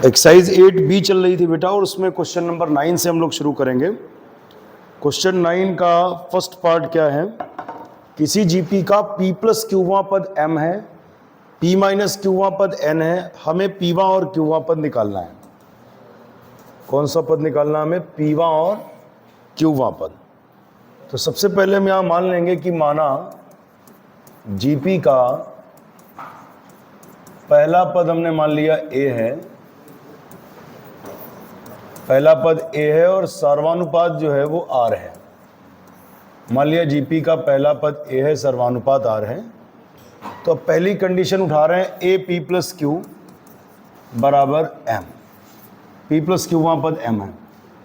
Exercise 8B चल रही थी बेटा, और उसमें क्वेश्चन नंबर 9 से हम लोग शुरू करेंगे। क्वेश्चन 9 का फर्स्ट पार्ट क्या है, किसी जीपी का p प्लस क्यूवा पद m है, p माइनस क्यूवा पद n है, हमें पीवा और क्यूवा पद निकालना है। कौन सा पद निकालना है हमें? पीवा और क्यूवा पद। तो सबसे पहले हम यहाँ मान लेंगे कि माना जीपी का पहला पद हमने मान लिया a है, पहला पद a है और सर्वानुपात जो है वो r है। मान लिया जीपी का पहला पद a है, सर्वानुपात r है। तो अब पहली कंडीशन उठा रहे हैं a p प्लस क्यू बराबर m, p प्लस क्यू वहाँ पद m है।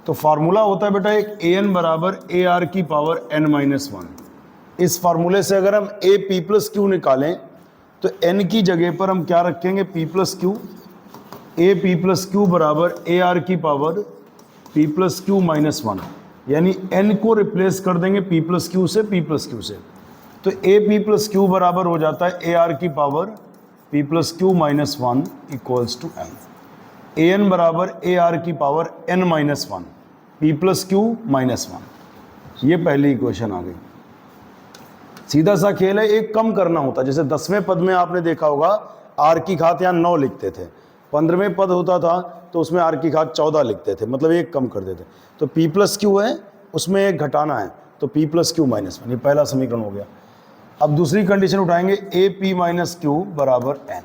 तो फार्मूला होता है बेटा एक an बराबर a r की पावर n माइनस 1। इस फार्मूले से अगर हम a p प्लस क्यू निकालें तो n की जगह पर हम क्या रखेंगे? p plus Q, A P plus Q बराबर ए आर की power p plus Q minus 1, यानी n को रिप्लेस कर देंगे p प्लस क्यू से, p प्लस क्यू से। तो ए पी प्लस क्यू बराबर हो जाता है ए आर की power p plus Q minus 1 equals to m। A N बराबर ए आर की power n minus 1, p plus Q minus 1। ये पहली इक्वेशन आ गई। सीधा सा खेल है, एक कम करना होता। जैसे 10वें पद में आपने देखा होगा r की घात यहाँ 9 लिखते थे, 15वें पद होता था तो उसमें r की घात 14 लिखते थे, मतलब एक कम कर देते। तो p प्लस क्यू है, उसमें एक घटाना है, तो p प्लस क्यू माइनस 1, ये पहला समीकरण हो गया। अब दूसरी कंडीशन उठाएंगे ए पी माइनस क्यू बराबर n।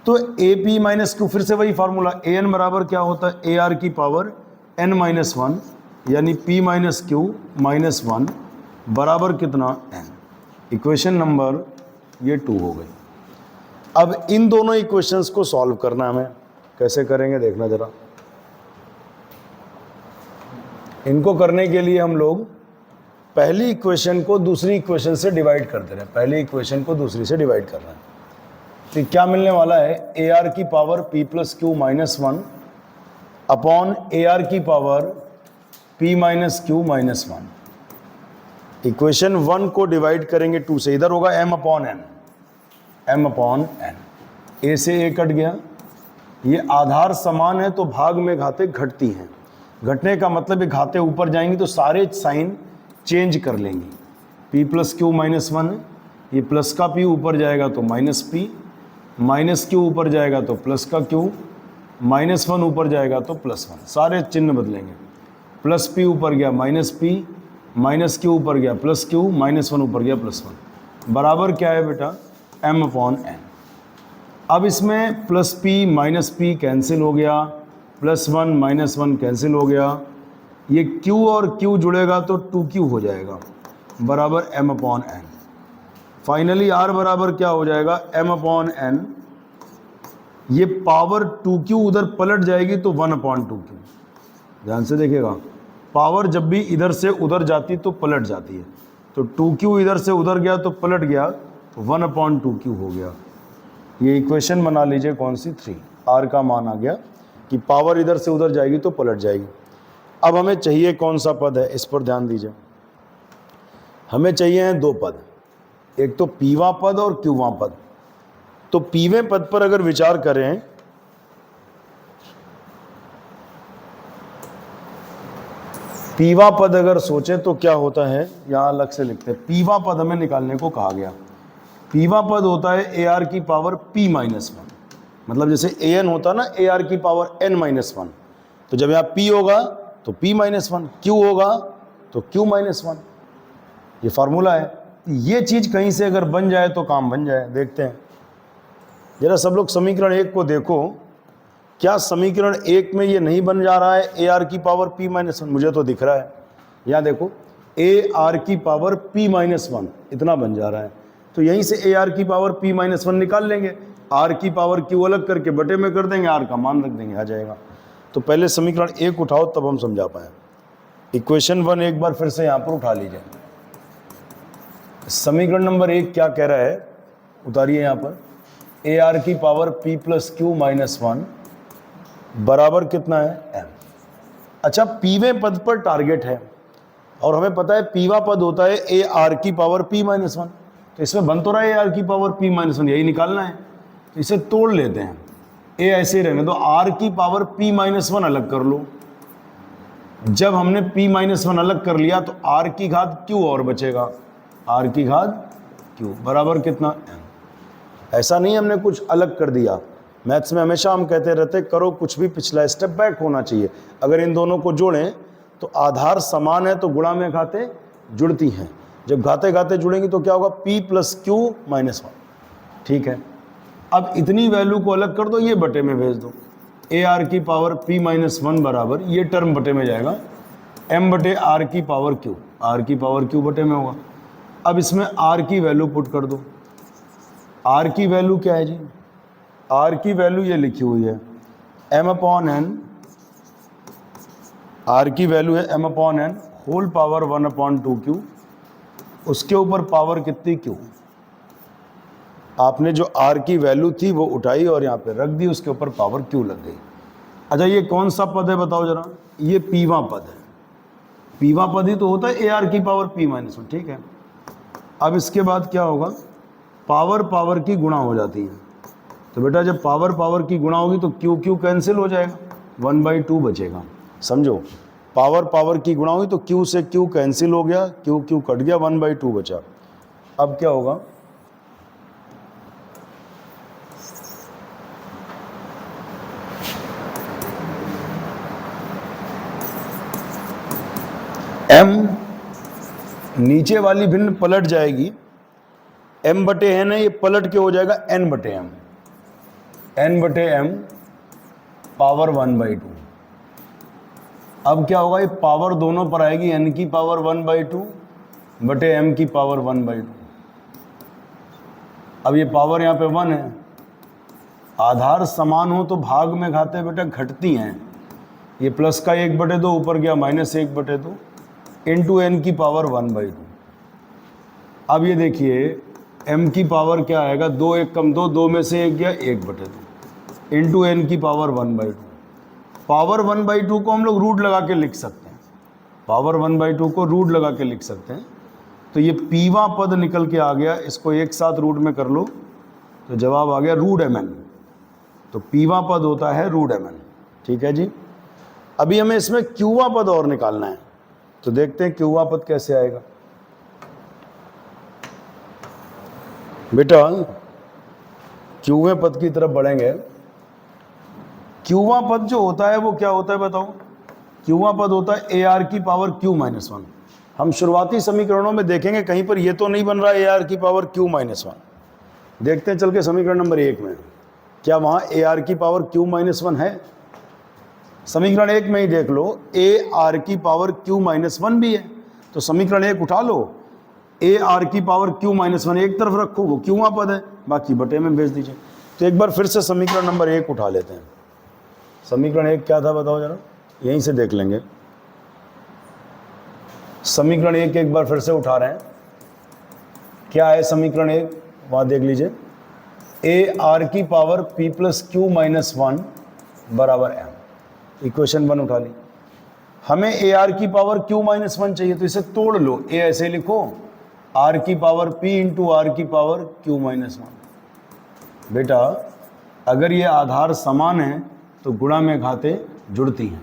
तो ए पी माइनस क्यू, फिर से वही फार्मूला, ए एन बराबर क्या होता है? ए आर की पावर n माइनस 1, यानी p माइनस क्यू माइनस 1 बराबर कितना? n। इक्वेशन नंबर ये 2 हो गई। अब इन दोनों इक्वेशंस को सॉल्व करना हमें, कैसे करेंगे देखना जरा। इनको करने के लिए हम लोग पहली इक्वेशन को दूसरी इक्वेशन से डिवाइड कर दे रहे हैं, पहली इक्वेशन को दूसरी से डिवाइड कर रहे हैं। तो क्या मिलने वाला है? ए आर की power p plus Q minus 1 upon a are की power p minus q minus 1। Equation 1 को डिवाइड करेंगे 2 से, इधर होगा m upon n, m upon n। a से a कट गया, ये आधार समान है तो भाग में घातें घटती हैं। घटने का मतलब ये घातें ऊपर जाएंगी तो सारे साइन चेंज कर लेंगी। p प्लस क्यू माइनस 1 है, ये प्लस का p ऊपर जाएगा तो माइनस p, माइनस क्यू ऊपर जाएगा तो प्लस का q, माइनस 1 ऊपर जाएगा तो प्लस 1, सारे चिन्ह बदलेंगे। प्लस p ऊपर गया माइनस p, माइनस क्यू ऊपर गया प्लस क्यू, माइनस 1 ऊपर गया प्लस 1, बराबर क्या है बेटा? m upon n। अब इसमें plus p minus p cancel हो गया, प्लस 1 माइनस 1 कैंसिल हो गया, ये q और q जुड़ेगा तो 2q हो जाएगा, बराबर m upon n। Finally r बराबर क्या हो जाएगा? m upon n। ये पावर 2q उधर पलट जाएगी तो 1 अपॉन 2q। ध्यान से देखिएगा, पावर जब भी इधर से उधर जाती तो पलट जाती है। तो 2q इधर से उधर गया तो पलट गया, तो 1 अपॉन 2q हो गया। ये इक्वेशन बना लीजिए कौन सी? 3। r का मान आ गया कि पावर इधर से उधर जाएगी तो पलट जाएगी। अब हमें चाहिए कौन सा पद है, इस पर ध्यान दीजिए। हमें चाहिए हैं 2 पद, एक तो पीवा पद और क्यूवा पद। तो पीवें पद पर अगर विचार करें, पीवा पद अगर सोचें तो क्या होता है, यहां अलग से लिखते हैं। पीवा पद हमें निकालने को कहा गया। पीवा पद होता है ए आर की पावर p माइनस 1, मतलब जैसे ए एन होता है ना, ए आर की पावर n माइनस 1। तो जब यहाँ p होगा तो p माइनस 1, q होगा तो q माइनस 1। ये फार्मूला है। ये चीज कहीं से अगर बन जाए तो काम बन जाए। देखते हैं जरा सब लोग समीकरण 1 को देखो, क्या समीकरण 1 में ये नहीं बन जा रहा है? ए आर की पावर p माइनस 1, मुझे तो दिख रहा है। यहाँ देखो, ए आर की पावर p माइनस 1 इतना बन जा रहा है। तो यहीं से ए आर की पावर p माइनस 1 निकाल लेंगे, आर की पावर q अलग करके बटे में कर देंगे, आर का मान रख देंगे, आ जाएगा। तो पहले समीकरण 1 उठाओ तब हम समझा पाए। इक्वेशन 1 एक बार फिर से यहाँ पर उठा लीजिए। समीकरण नंबर 1 क्या कह रहा है, उतारिए यहाँ पर। ए आर की power p plus Q minus 1 बराबर कितना है? m। अच्छा, पीवें पद पर टारगेट है और हमें पता है पीवा पद होता है ए आर की पावर p माइनस 1। तो इसमें बन तो रहा है ए आर की पावर p माइनस 1, यही निकालना है। तो इसे तोड़ लेते हैं। ए ऐसे ही रहने दो, आर की पावर p-1 अलग कर लो। जब हमने p-1 अलग कर लिया तो r की घात q और बचेगा, r की घात q बराबर कितना m। ऐसा नहीं हमने कुछ अलग कर दिया, मैथ्स में हमेशा हम कहते रहते करो कुछ भी पिछला स्टेप बैक होना चाहिए। अगर इन दोनों को जोड़ें तो आधार समान है तो गुणा में घातें जुड़ती हैं, जब घाते घाते जुड़ेंगी तो क्या होगा p + q-1। ठीक है, अब इतनी वैल्यू को अलग कर दो, ये बटे में भेज दो, ar की पावर p-1 बराबर ये टर्म बटे में जाएगा m बटे r की पावर q, r की पावर q बटे में होगा। अब इसमें r की वैल्यू पुट कर दो, r की वैल्यू क्या है जी, r की वैल्यू ये लिखी हुई है m/n, r की वैल्यू है m/n होल पावर 1/2q, उसके ऊपर पावर कितनी q। आपने जो r की वैल्यू थी वो उठाई और यहाँ पे रख दी, उसके ऊपर पावर q लग गई। अच्छा ये कौन सा पद है बताओ जरा, ये पीवा पद है, पीवा पद ही तो होता है ar की पावर p-1। ठीक है, अब इसके बाद क्या होगा, पावर पावर की गुणा हो जाती है, तो बेटा जब पावर पावर की गुणा होगी तो क्यू क्यू कैंसिल हो जाएगा, 1/2 बचेगा। समझो, पावर पावर की गुणा हुई तो क्यू से क्यू कैंसिल हो गया, क्यू क्यू कट गया, 1/2 बचा। अब क्या होगा, m नीचे वाली भिन्न पलट जाएगी, m/n है, ये पलट के हो जाएगा n/m, n/m पावर 1/2। अब क्या होगा, ये पावर दोनों पर आएगी, n की पावर 1/2 बटे m की पावर 1/2। अब ये पावर यहाँ पे 1 है, आधार समान हो तो भाग में घाते बेटा घटती हैं, ये प्लस का 1/2 ऊपर गया -1/2 इंटू n की पावर 1/2। अब ये देखिए m की पावर क्या आएगा, 2 1 कम 2, 2 में से 1 गया 1/2 इंटू n की पावर 1/2। पावर 1/2 को हम लोग रूट लगा के लिख सकते हैं, पावर 1/2 को रूट लगा के लिख सकते हैं, तो ये पीवा पद निकल के आ गया, इसको एक साथ रूट में कर लो तो जवाब आ गया √mn, तो पीवा पद होता है √mn। ठीक है जी, अभी हमें इसमें क्यूवा पद और निकालना है, तो देखते हैं क्यूवा पद कैसे आएगा। बेटा क्यूवे पद की तरफ बढ़ेंगे, क्यूवा पद जो होता है वो क्या होता है बताओ, क्यूवा पद होता है ar की पावर q-1। हम शुरुआती समीकरणों में देखेंगे कहीं पर ये तो नहीं बन रहा है ar की पावर q-1, देखते हैं चल के समीकरण नंबर 1 में, क्या वहाँ ar की पावर q-1 है। समीकरण 1 में ही देख लो, ar की पावर q-1 भी है, तो समीकरण 1 उठा लो, ar की पावर q-1 एक तरफ रखो, वो क्यूवा पद है, बाकी बटे में भेज दीजिए। तो एक बार फिर से समीकरण नंबर 1 उठा लेते हैं। समीकरण 1 क्या था बताओ जरा, यहीं से देख लेंगे। समीकरण 1 एक बार फिर से उठा रहे हैं, क्या है समीकरण 1, वहाँ देख लीजिए, ar की पावर p + q-1 बराबर m। इक्वेशन 1 उठा ली, हमें ar की पावर q-1 चाहिए, तो इसे तोड़ लो, a ऐसे लिखो, r की पावर p इंटू r की पावर q-1। बेटा अगर ये आधार समान है तो गुणा में घाते जुड़ती हैं,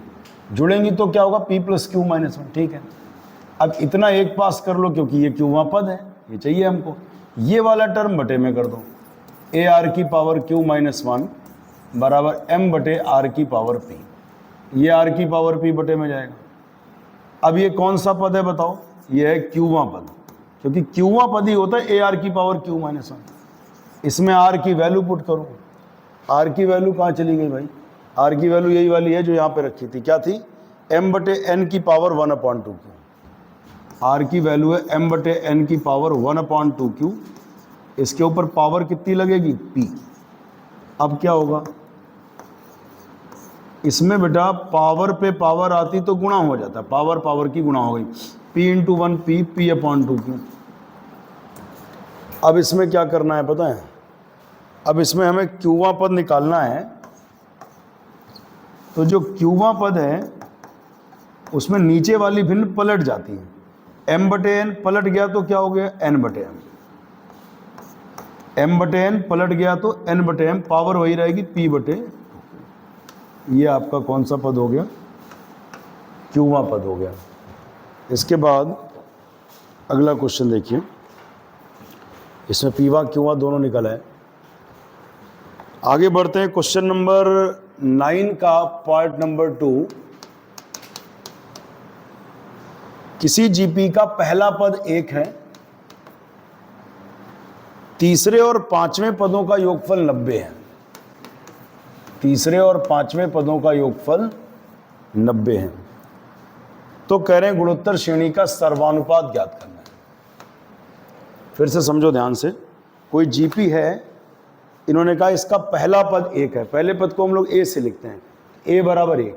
जुड़ेंगी तो क्या होगा, p + q-1। ठीक है, अब इतना एक पास कर लो क्योंकि ये क्यूवा पद है, ये चाहिए हमको, ये वाला टर्म बटे में कर दो, ar की पावर q-1 बराबर m बटे r की पावर p, ये r की पावर p बटे में जाएगा। अब ये कौन सा पद है बताओ, ये है क्यूवा पद, क्योंकि क्यूवा पद ही होता है ar की पावर q-1। इसमें r की वैल्यू पुट करो, r की वैल्यू कहाँ चली गई भाई, r की वैल्यू यही वाली है जो यहाँ पे रखी थी, क्या थी, m बटे n की पावर 1/2q, r की वैल्यू है m बटे n की पावर 1/2q, इसके ऊपर पावर कितनी लगेगी, p। अब क्या होगा, इसमें बेटा पावर पे पावर आती तो गुणा हो जाता, पावर पावर की गुणा हो गई, p इंटू 1 p/2q। अब इसमें क्या करना है पता है, अब इसमें हमें क्यूवा पद निकालना है, तो जो क्यूवा पद है उसमें नीचे वाली भिन्न पलट जाती है, m बटे n पलट गया तो क्या हो गया, n बटे m, m बटे n पलट गया तो n बटे m, पावर वही रहेगी p बटे ये आपका कौन सा पद हो गया, क्यूवा पद हो गया। इसके बाद अगला क्वेश्चन देखिए, इसमें पीवा क्यूवा दोनों निकल है। आगे बढ़ते हैं क्वेश्चन नंबर 9 का पार्ट नंबर 2। किसी जीपी का पहला पद 1 है, तीसरे और पांचवें पदों का योगफल 90 है। तीसरे और पांचवें पदों का योगफल 90 है। तो कह रहे हैं गुणोत्तर श्रेणी का सर्वानुपात ज्ञात करना है। फिर से समझो ध्यान से, कोई जीपी है, इन्होंने कहा इसका पहला पद 1 है, पहले पद को हम लोग ए से लिखते हैं, ए बराबर 1।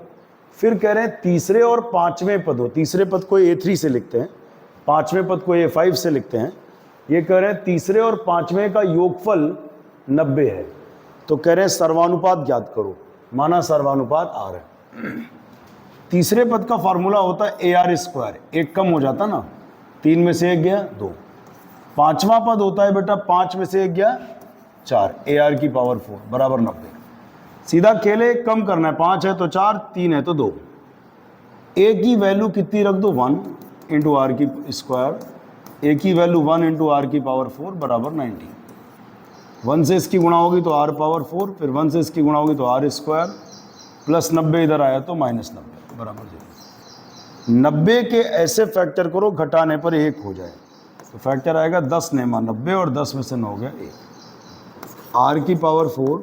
फिर कह रहे हैं तीसरे और पांचवें पदों, तीसरे पद को A3 से लिखते हैं, पांचवें पद को A5 से लिखते हैं। ये कह रहे हैं तीसरे और पांचवें का योगफल 90 है। तो कह रहे हैं सर्वानुपात ज्ञात करो, माना सर्वानुपात R है। तीसरे पद का फार्मूला होता है AR², एक कम हो जाता ना, 3 में से 1 गया 2। पांचवा पद होता है बेटा 5 में से 1 गया 4, AR की पावर 4 बराबर 90। सीधा खेले, कम करना है, 5 है तो 4, 3 है तो 2। ए की वैल्यू कितनी रख दो, 1 इंटू आर की स्क्वायर, ए की वैल्यू 1 इंटू आर की पावर 4 बराबर 90। 1 से इसकी गुणा होगी तो आर पावर 4, फिर 1 से इसकी गुणा होगी तो आर स्क्वायर, प्लस 90 इधर आया तो माइनस 90 बराबर 0। 90 के ऐसे फैक्टर करो घटाने पर 1 हो जाए, तो फैक्टर आएगा 10 नेमा 90 और 10 में से 9 गया 1। आर की power 4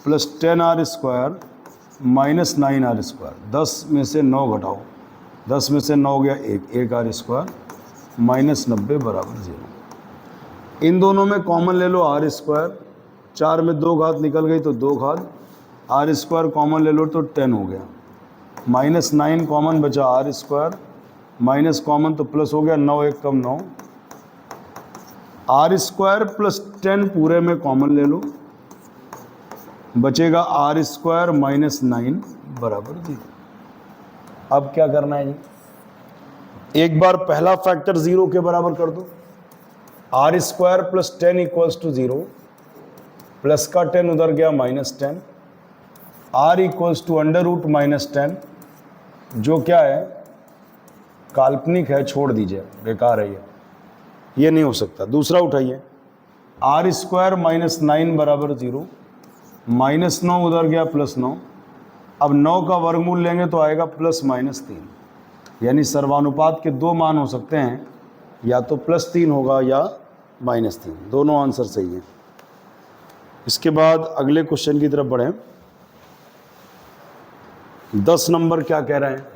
plus 10 R² minus 9 R², 10 में से 9 घटाओ, 10 में से 9 गया 1 R² माइनस 90 बराबर 0। इन दोनों में कॉमन ले लो R², 4 में 2 घात निकल गई तो 2 घात, R² कॉमन ले लो तो 10 हो गया, माइनस 9 कॉमन बचा R², माइनस कॉमन तो प्लस हो गया, 9 1 कम 9, R² प्लस 10 पूरे में कॉमन ले लो, बचेगा R² माइनस 9 बराबर 0। अब क्या करना है जी, एक बार पहला फैक्टर 0 के बराबर कर दो, R² plus 10 equals to 0, plus का 10 उधर गया minus 10, R equals to under root minus 10, जो क्या है काल्पनिक है, छोड़ दीजिए, बेकार है ये नहीं हो सकता। दूसरा उठाइए, R² माइनस 9 बराबर 0, माइनस 9 उधर गया प्लस 9, अब 9 का वर्गमूल लेंगे तो आएगा प्लस माइनस 3, यानी सर्वानुपात के 2 मान हो सकते हैं, या तो प्लस 3 होगा या माइनस 3, दोनों आंसर सही है। इसके बाद अगले क्वेश्चन की तरफ बढ़ें। 10 नंबर क्या कह रहे हैं,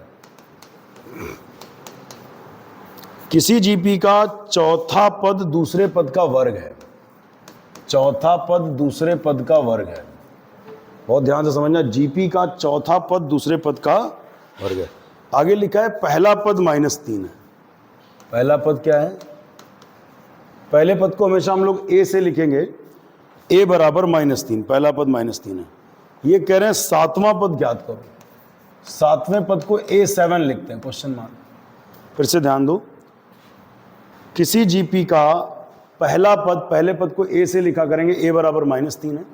किसी जीपी का चौथा पद दूसरे पद का वर्ग है। चौथा पद दूसरे पद का वर्ग है, बहुत ध्यान से समझना, जीपी का चौथा पद दूसरे पद का वर्ग है। आगे लिखा है पहला पद -3 है। पहला पद क्या है, पहले पद को हमेशा हम लोग ए से लिखेंगे, ए बराबर -3, पहला पद -3 है। ये कह रहे हैं सातवां पद ज्ञात करो, सातवें पद को A7 लिखते हैं, क्वेश्चन मार्क। फिर से ध्यान दो, किसी जीपी का पहला पद, पहले पद को ए से लिखा करेंगे, ए बराबर -3 है।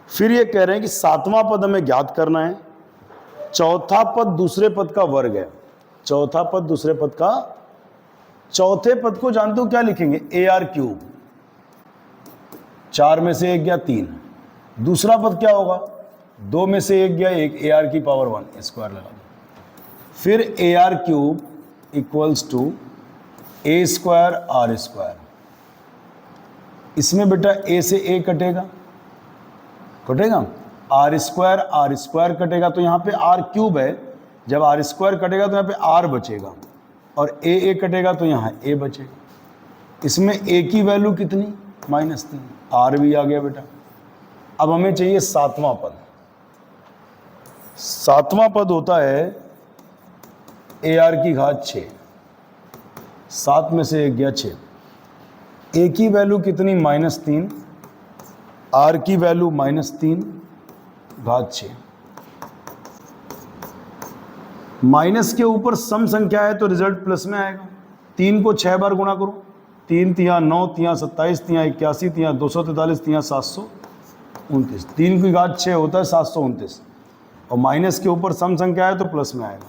फिर ये कह रहे हैं कि सातवां पद हमें ज्ञात करना है, चौथा पद दूसरे पद का वर्ग है। चौथा पद दूसरे पद का, चौथे पद को जानते हो क्या लिखेंगे, AR³, 4 में से 1 गया 3। दूसरा पद क्या होगा, 2 में से 1 गया 1, AR की पावर 1 स्क्वायर लगा दो। फिर AR³ equals to A² R²। इसमें बेटा A से A कटेगा, R² कटेगा, तो यहाँ पे R³ है, जब R² कटेगा तो यहाँ पे R बचेगा, और A कटेगा तो यहाँ A बचेगा। इसमें A की वैल्यू कितनी, -3, R भी आ गया बेटा। अब हमें चाहिए सातवां पद। सातवां पद होता है AR⁴, 7 में से 1 गया 6, A की वैल्यू कितनी, -3, R की वैल्यू -3 घात 6। माइनस के ऊपर सम संख्या है तो रिजल्ट प्लस में आएगा। 3 को 6 बार गुणा करो, 3 तिया 9, तिया 27, तिया 81, तिया 243, तिया 729। 3 की घात 6 होता है 729। और माइनस के ऊपर सम संख्या है तो प्लस में आएगा।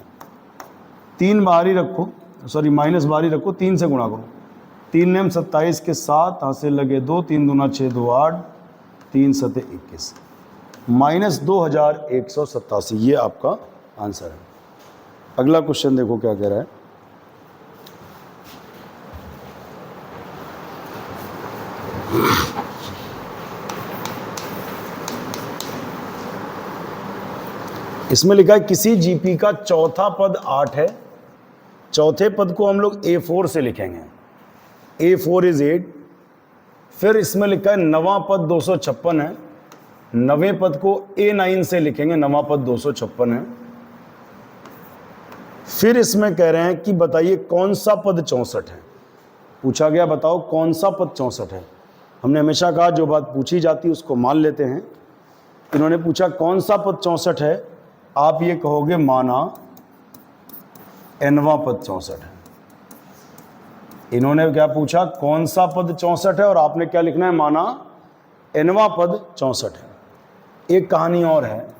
3 बाहर ही रखो, सॉरी माइनस बाहर ही रखो, 3 से गुणा करो। 3 नेम 27 के 7, हाथ से लगे 2, 3 दूना 6, 2 8, 3 सते 21, -2187। ये आपका आंसर है। अगला क्वेश्चन देखो क्या कह रहा है। इसमें लिखा है किसी जीपी का चौथा पद 8 है। चौथे पद को हम लोग A4 से लिखेंगे, A4 इज 8। फिर इसमें लिखा है नवां पद 256 है, नवें पद को A9 से लिखेंगे, नवां पद 256 है। फिर इसमें कह रहे हैं कि बताइए कौन सा पद 64 है। पूछा गया बताओ कौन सा पद 64 है। हमने हमेशा कहा जो बात पूछी जाती है उसको मान लेते हैं। इन्होंने पूछा कौन सा पद 64 है, आप ये कहोगे माना nवां पद 64 है। इन्होंने क्या पूछा कौन सा पद 64 है और आपने क्या लिखना है माना nवां पद 64 है। एक कहानी और है,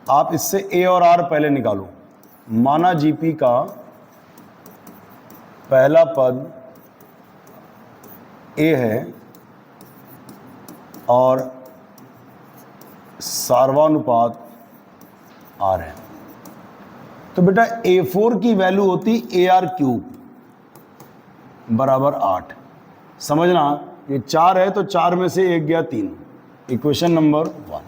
आप इससे A और R पहले निकालो। माना जीपी का पहला पद A है और सार्वानुपात R है, तो बेटा A4 की वैल्यू होती AR³ बराबर 8। समझना ये 4 है तो 4 में से 1 गया 3, इक्वेशन नंबर 1।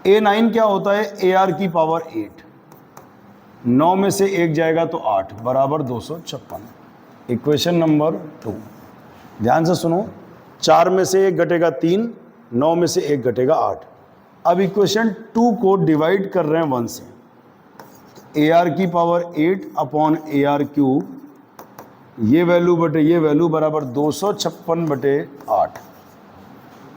A9 क्या होता है AR की पावर 8, 9 में से 1 जाएगा तो 8 बराबर 256, इक्वेशन नंबर 2। ध्यान से सुनो, 4 में से 1 घटेगा 3, 9 में से 1 घटेगा 8। अब इक्वेशन 2 को डिवाइड कर रहे हैं 1 से। AR की पावर 8 अपॉन AR³, ये वैल्यू बटे ये वैल्यू बराबर 256 बटे 8।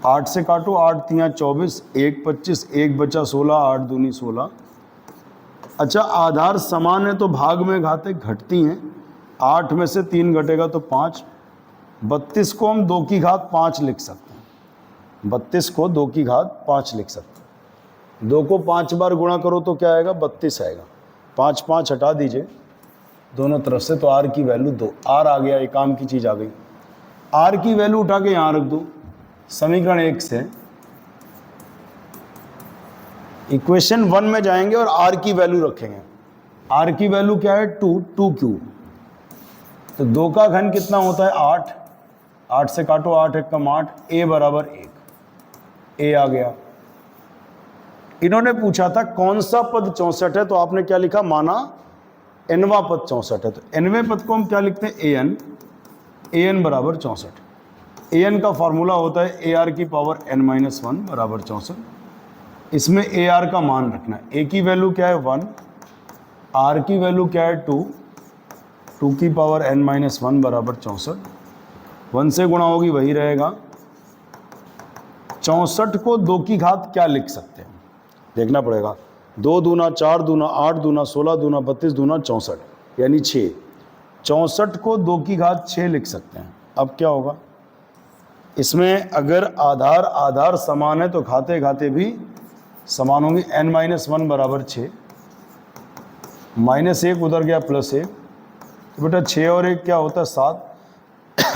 8 से काटो, 8 तियाँ 24, 1 25, 1 बचा 16, 8 दूनी 16। अच्छा आधार समान है तो भाग में घातें घटती हैं। 8 में से 3 घटेगा तो 5। 32 को हम 2 की घात 5 लिख सकते हैं, 32 को 2 की घात 5 लिख सकते हैं। 2 को 5 बार गुणा करो तो क्या आएगा 32 आएगा। 5 5 हटा दीजिए दोनों तरफ से तो R की वैल्यू 2, R आ गया, एक काम की चीज़ आ गई। R की वैल्यू उठा के यहाँ रख दो समीकरण 1 से। इक्वेशन 1 में जाएंगे और R की वैल्यू रखेंगे। R की वैल्यू क्या है 2, 2³ तो 2 का घन कितना होता है 8। 8 से काटो, 8 एक कम 8, A बराबर 1, A आ गया। इन्होंने पूछा था कौन सा पद 64 है, तो आपने क्या लिखा माना nवां पद 64 है। तो nवें पद को हम क्या लिखते हैं an बराबर 64। an का फॉर्मूला होता है AR की पावर n-1 बराबर 64। इसमें AR का मान रखना है। A की वैल्यू क्या है 1, R की वैल्यू क्या है 2, 2 की पावर n-1 बराबर 64। 1 से गुणा होगी वही रहेगा। 64 को 2 की घात क्या लिख सकते हैं देखना पड़ेगा। 2 दूना 4 दूना 8 दूना 16 दूना 32 दूना 64 यानी 6। 64 को 2 की घात 6 लिख सकते हैं। अब क्या होगा इसमें, अगर आधार आधार समान है तो घाते घाते भी समान होंगे। n-1 बराबर 6, -1 उधर गया +1, तो बेटा 6 और 1 क्या होता है 7।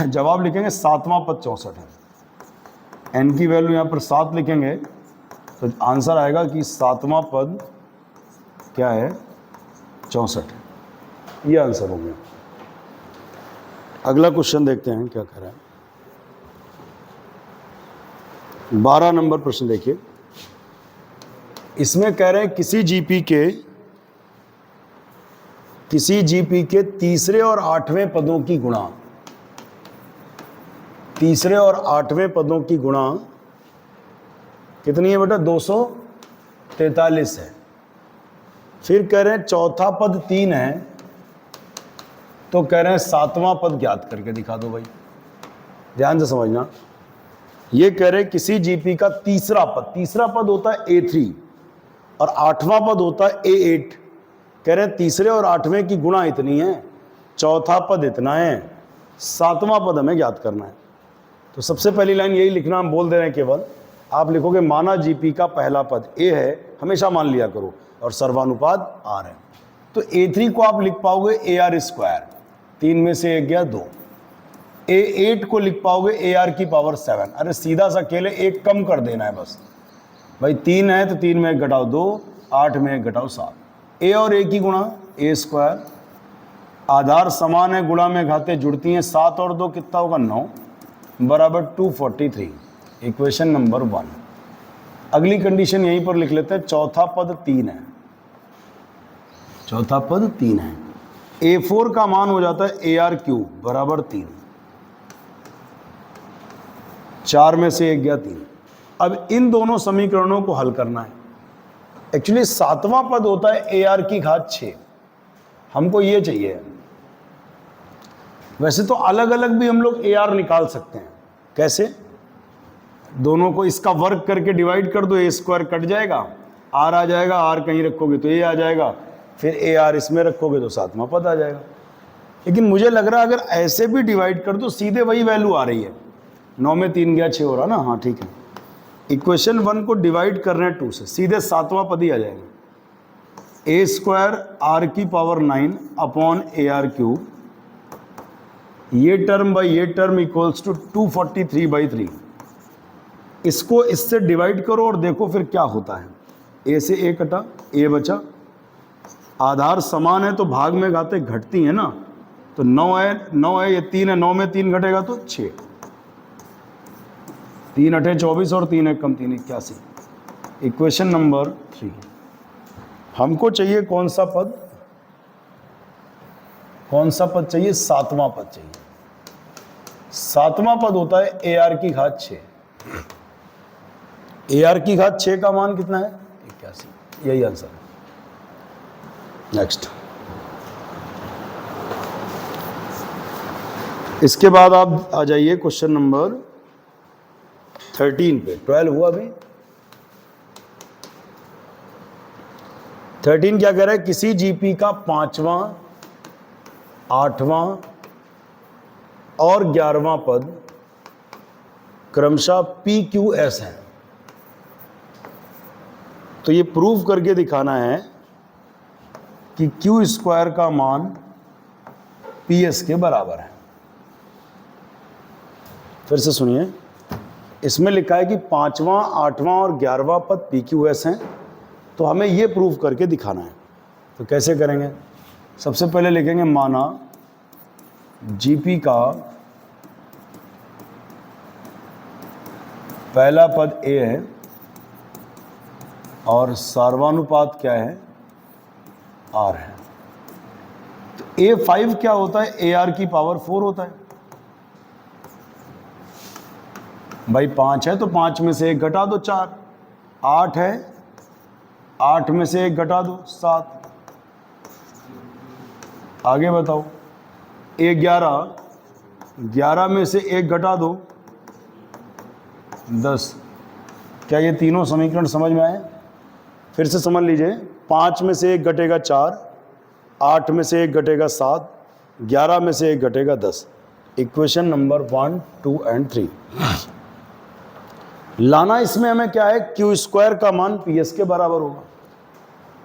जवाब लिखेंगे 7वां पद 64 है। n की वैल्यू यहाँ पर 7 लिखेंगे तो आंसर आएगा कि 7वां पद क्या है 64 है। ये आंसर हो गया। अगला क्वेश्चन देखते हैं क्या कह रहा है। 12 नंबर प्रश्न देखिए। इसमें कह रहे हैं किसी जीपी के तीसरे और 8वें पदों की गुणा, तीसरे और 8वें पदों की गुणा कितनी है बेटा 243 है। फिर कह रहे हैं चौथा पद 3 है, तो कह रहे हैं 7वां पद ज्ञात करके दिखा दो भाई। ध्यान से समझना, ये कह रहे हैं किसी जीपी का तीसरा पद होता है A3 और 8वां पद होता है A8। कह रहे हैं तीसरे और 8वें की गुणा इतनी है, चौथा पद इतना है, 7वां पद हमें ज्ञात करना है। तो सबसे पहली लाइन यही लिखना, हम बोल दे रहे हैं केवल आप लिखोगे माना जीपी का पहला पद ए है, हमेशा मान लिया करो, और सर्वानुपात आर है। तो A3 को आप लिख पाओगे AR², 3 में से 1 गया 2। A8 को लिख पाओगे AR⁴। अरे सीधा सा खेल है, 1 कम कर देना है बस भाई। 3 है तो 3 में 1 घटाओ 2, 8 में 1 घटाओ 7। A और A की गुणा A², आधार समान है, गुणा में घाते जुड़ती हैं, 7 और 2 कितना होगा 9 बराबर 243। Equation number 1। अगली कंडीशन यहीं पर लिख लेते हैं, चौथा पद 3 है, चौथा पद 3 है। A4 का मान हो जाता है AR³ बराबर 3, 4 में से 1 गया 3। अब इन दोनों समीकरणों को हल करना है। एक्चुअली 7वां पद होता है AR⁴, हमको ये चाहिए। वैसे तो अलग अलग भी हम लोग AR निकाल सकते हैं। कैसे? दोनों को इसका वर्ग करके डिवाइड कर दो, A² कट जाएगा, R आ जाएगा, R कहीं रखोगे तो A आ जाएगा, फिर AR इसमें रखोगे तो 7वां पद आ जाएगा। लेकिन मुझे लग रहा है अगर ऐसे भी डिवाइड कर दो सीधे वही वैल्यू आ रही है, 9 में 3 गया 6 हो रहा ना। हाँ ठीक है, इक्वेशन 1 को डिवाइड कर रहे हैं 2 से, सीधे 7वां पद ही आ जाएगा। A² R⁴ अपॉन AR³, ये टर्म बाई ये टर्म इक्वल्स टू 243/3। इसको इससे डिवाइड करो और देखो फिर क्या होता है। A से A कटा, A बचा, आधार समान है तो भाग में घाते घटती है ना, तो 9 है, ये 3 है, 9 में 3 घटेगा तो 6, 3 8 24 और 3 1 कम 3 81। Equation number 3। हमको चाहिए कौन सा पद, कौन सा पद चाहिए? 7वां पद चाहिए। 7वां पद होता है AR⁴। AR⁴ का मान कितना है? 81। यही आंसर है। नेक्स्ट, इसके बाद आप आ जाइए क्वेश्चन नंबर 13 पे। 12 हुआ अभी। 13 क्या कह रहा है? किसी जीपी का 5वां, 8वां और 11वां पद क्रमशः PQS है। तो ये प्रूव करके दिखाना है कि Q² का मान PS के बराबर है। फिर से सुनिए, इसमें लिखा है कि 5वां, 8वां और 11वां पद PQS हैं, तो हमें ये प्रूव करके दिखाना है। तो कैसे करेंगे? सबसे पहले लिखेंगे माना GP का पहला पद A है और सर्वानुपात क्या है? R है। तो A5 क्या होता है? AR⁴ होता है भाई। 5 है तो 5 में से 1 घटा दो 4, 8 है, 8 में से 1 घटा दो 7। आगे बताओ। A11, 11 में से 1 घटा दो 10। क्या ये तीनों समीकरण समझ में आए? फिर से समझ लीजिए, 5 में से 1 घटेगा 4, 8 में से 1 घटेगा 7, 11 में से 1 घटेगा 10। इक्वेशन नंबर 1, 2 एंड 3 लाना। इसमें हमें क्या है? Q² का मान PS के बराबर होगा।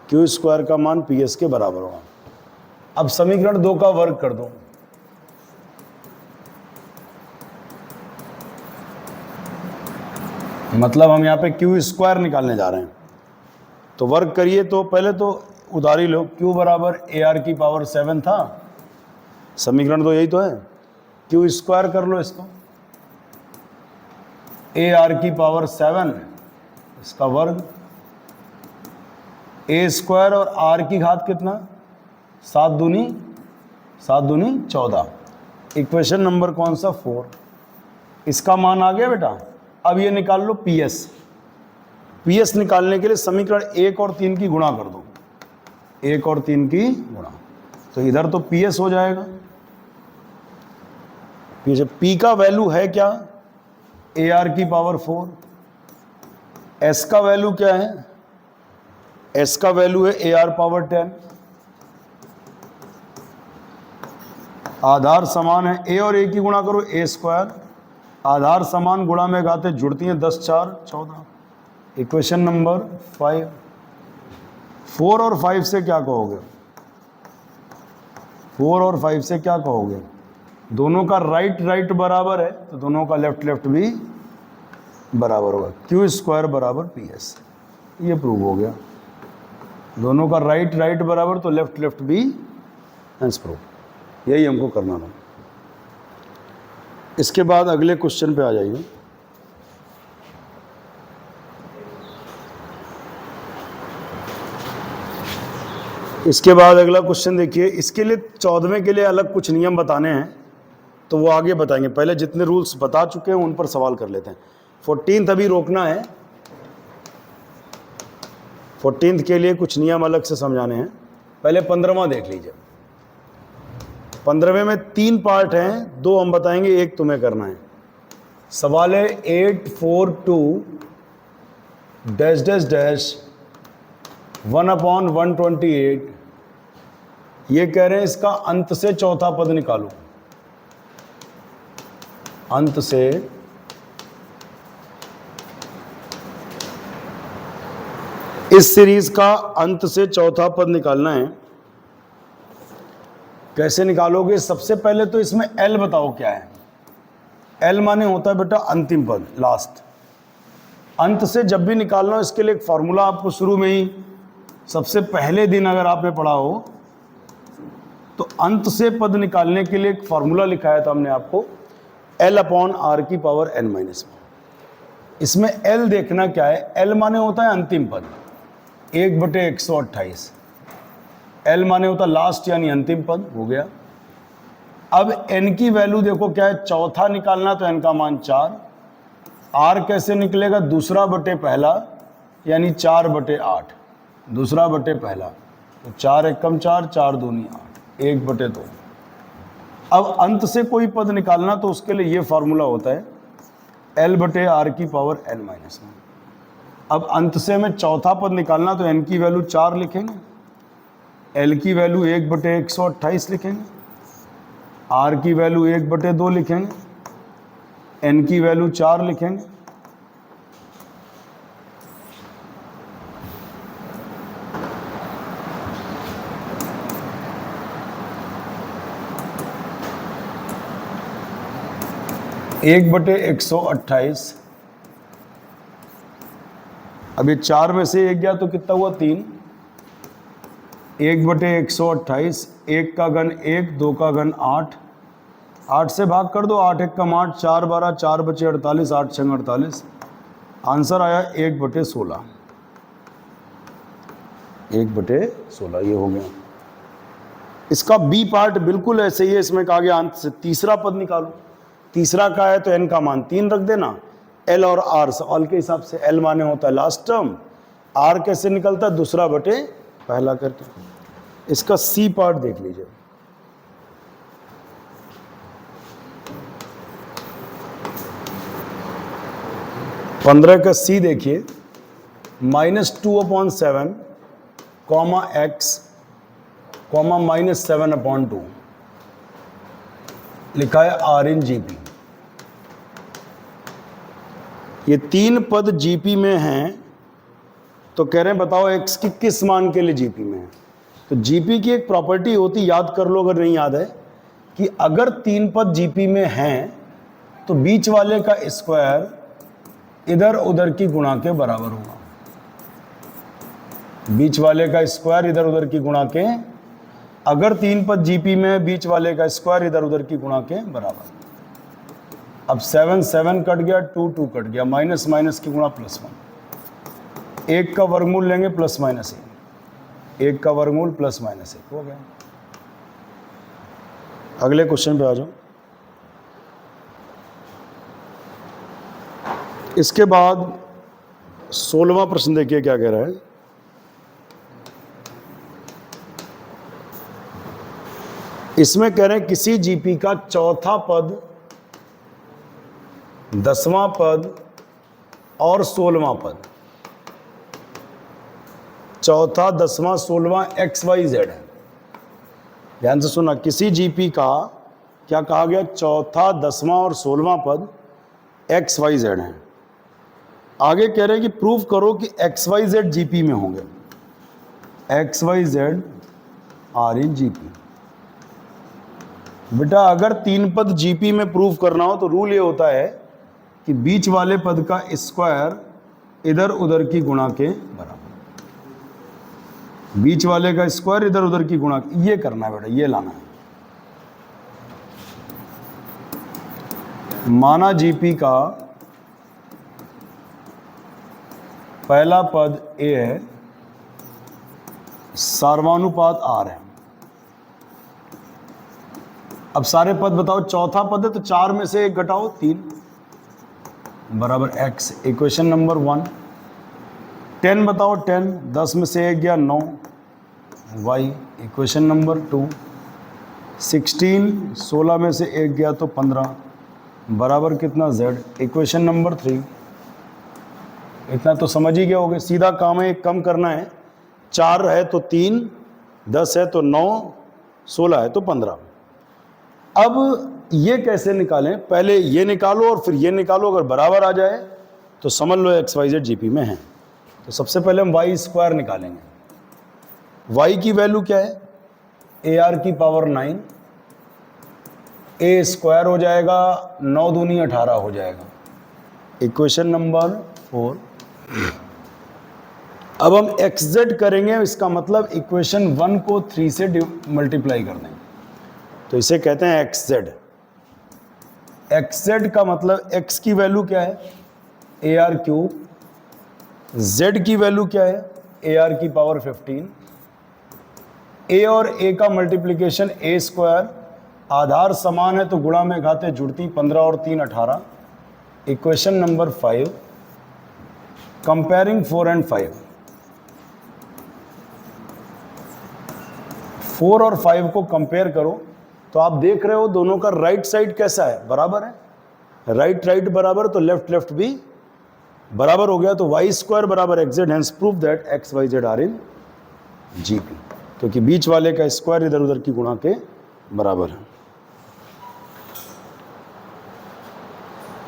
Q² का मान PS के बराबर होगा। अब समीकरण 2 का वर्ग कर दो। मतलब हम यहाँ पे Q² निकालने जा रहे हैं, तो वर्ग करिए। तो पहले तो उधारी लो, Q बराबर AR⁴ था, समीकरण तो यही तो है। Q² कर लो इसको, AR⁴ इसका वर्ग, A² और R की घात कितना? 7 दूनी 14। इक्वेशन नंबर कौन सा? 4। इसका मान आ गया बेटा। अब ये निकाल लो PS निकालने के लिए समीकरण 1 और 3 की गुणा कर दो। 1 और 3 की गुणा, तो इधर तो PS हो जाएगा। P का वैल्यू है क्या? AR⁴। S का वैल्यू क्या है? S का वैल्यू है AR⁻10। आधार समान है, A और A की गुणा करो A², आधार समान गुणा में घातें जुड़ती हैं 10 4 14। Equation number 5। 4 और 5 से क्या कहोगे? 4 और 5 से क्या कहोगे? दोनों का राइट बराबर है तो दोनों का लेफ्ट भी बराबर होगा। क्यू स्क्वायर बराबर पी एस, ये प्रूव हो गया। दोनों का राइट बराबर तो लेफ्ट भी हेंस प्रूव। यही हमको करना था। इसके बाद अगले क्वेश्चन पे आ जाइए। इसके बाद अगला क्वेश्चन देखिए। इसके लिए 14वें के लिए अलग कुछ नियम बताने हैं तो वो आगे बताएंगे। पहले जितने रूल्स बता चुके हैं उन पर सवाल कर लेते हैं। 14th अभी रोकना है। 14th के लिए कुछ नियम अलग से समझाने हैं। पहले 15वां देख लीजिए। 15वें में 3 पार्ट हैं, 2 हम बताएंगे, 1 तुम्हें करना है। सवाल है 842 डैश डैश डैश 1/128। ये कह रहे हैं इसका अंत से चौथा पद निकालो। अंत से इस सीरीज का अंत से चौथा पद निकालना है। कैसे निकालोगे? सबसे पहले तो इसमें L बताओ क्या है। L माने होता है बेटा अंतिम पद, लास्ट। अंत से जब भी निकालना हो इसके लिए एक फॉर्मूला आपको शुरू में ही, सबसे पहले दिन अगर आपने पढ़ा हो तो अंत से पद निकालने के लिए एक फॉर्मूला लिखाया था हमने आपको, L/R⁻n-1। इसमें L देखना क्या है। L माने होता है अंतिम पद, 1/128। L माने होता लास्ट यानी अंतिम पद, हो गया। अब n की वैल्यू देखो क्या है, चौथा निकालना तो n का मान 4। R कैसे निकलेगा? दूसरा बटे पहला यानी 4/8। दूसरा बटे पहला तो 4 एकम 4, 4 दूनी 8, 1/2। अब अंत से कोई पद निकालना तो उसके लिए ये फार्मूला होता है L/R⁻n-1। अब अंत से में चौथा पद निकालना तो n की वैल्यू 4 लिखेंगे, L की वैल्यू 1/128 लिखेंगे, R की वैल्यू 1/2 लिखेंगे, n की वैल्यू 4 लिखेंगे। एक बटे 128। अब ये 4 में से 1 गया तो कितना हुआ? 3। 1/128, 1 का घन 1, 2 का घन 8, 8 से भाग कर दो, 8 एकम 8, 4 12, 4 बचे 48, 8 छंग 48। आंसर आया 1/16। 1/16 ये हो गया। इसका बी पार्ट बिल्कुल ऐसे ही है। इसमें कहा गया अंत से तीसरा पद निकालो। तीसरा का है तो n का मान 3 रख देना। L और R सवाल के हिसाब से, L माने होता है लास्ट टर्म, R कैसे निकलता है? दूसरा बटे पहला करके। इसका सी पार्ट देख लीजिए। पंद्रह का सी देखिए, -2/7 x -7/2 लिखा है R इन GP। ये 3 पद GP में हैं तो कह रहे हैं बताओ x की किस मान के लिए GP में है। तो GP की एक प्रॉपर्टी होती, याद कर लो अगर नहीं याद है, कि अगर 3 पद GP में हैं तो बीच वाले का स्क्वायर इधर उधर की गुणा के बराबर होगा। बीच वाले का स्क्वायर इधर उधर की गुणा के, अगर 3 पद GP में बीच वाले का स्क्वायर इधर उधर की गुणा के बराबर। अब 7 7 कट गया, 2 2 कट गया, माइनस माइनस की गुणा +1। 1 का वर्गमूल लेंगे ±1, 1 का वर्गमूल +-1 हो गया। अगले क्वेश्चन पे आ जाओ। इसके बाद 16वां प्रश्न देखिए क्या कह रहा है। इसमें कह रहे हैं किसी GP का चौथा पद, 10वां पद और 16वां पद, चौथा 10वां 16वां XYZ है। ध्यान से सुना, किसी GP का क्या कहा गया? चौथा 10वां और 16वां पद एक्स वाई जेड हैं। आगे कह रहे हैं कि प्रूव करो कि एक्स वाई जेड जीपी में होंगे। X Y Z are in GP. बेटा अगर तीन पद जीपी में प्रूव करना हो तो रूल ये होता है कि बीच वाले पद का स्क्वायर इधर उधर की गुणा के बराबर। बीच वाले का स्क्वायर इधर उधर की गुणा, ये करना है बेटा, ये लाना है। माना जीपी का पहला पद ए है, सार्वनुपात आर है। अब सारे पद बताओ, चौथा पद है तो 4 में से 1 घटाओ 3 बराबर x। Equation number 1। 10 बताओ 10, 10 में से 1 गया 9 y। Equation number 2। 16, 16 में से 1 गया तो 15 बराबर कितना z। Equation number 3। इतना तो समझ ही गए होगे, सीधा काम है, कम करना है। 4 है तो 3, 10 है तो 9, 16 है तो 15। अब ये कैसे निकालें, पहले ये निकालो और फिर ये निकालो, अगर बराबर आ जाए तो समझ लो एक्स वाई जेड जीपी में है। तो सबसे पहले हम वाई स्क्वायर निकालेंगे। वाई की वैल्यू क्या है, ए आर की पावर 9, ए स्क्वायर हो जाएगा, 9 दूनी 18 हो जाएगा। Equation number 4। अब हम एक्स जेड करेंगे, इसका मतलब इक्वेशन 1 को 3 से मल्टीप्लाई कर देंगे, तो इसे कहते हैं एक्स जेड। एक्स जेड का मतलब एक्स की वैल्यू क्या है, ए आर क्यूब, जेड की वैल्यू क्या है, ए आर की पावर 15। ए और ए का मल्टीप्लिकेशन ए स्क्वायर, आधार समान है तो गुणा में घाते जुड़ती, 15 और 3 18। Equation number 5। Comparing 4 and 5। 4 और 5 को कंपेयर करो तो आप देख रहे हो दोनों का राइट साइड कैसा है, बराबर है। राइट राइट बराबर तो लेफ्ट लेफ्ट भी बराबर हो गया, तो वाई स्क्वायर बराबर X Z, hence prove that X Y Z are in GP, क्योंकि बीच वाले का स्क्वायर इधर उधर की गुणा के बराबर है।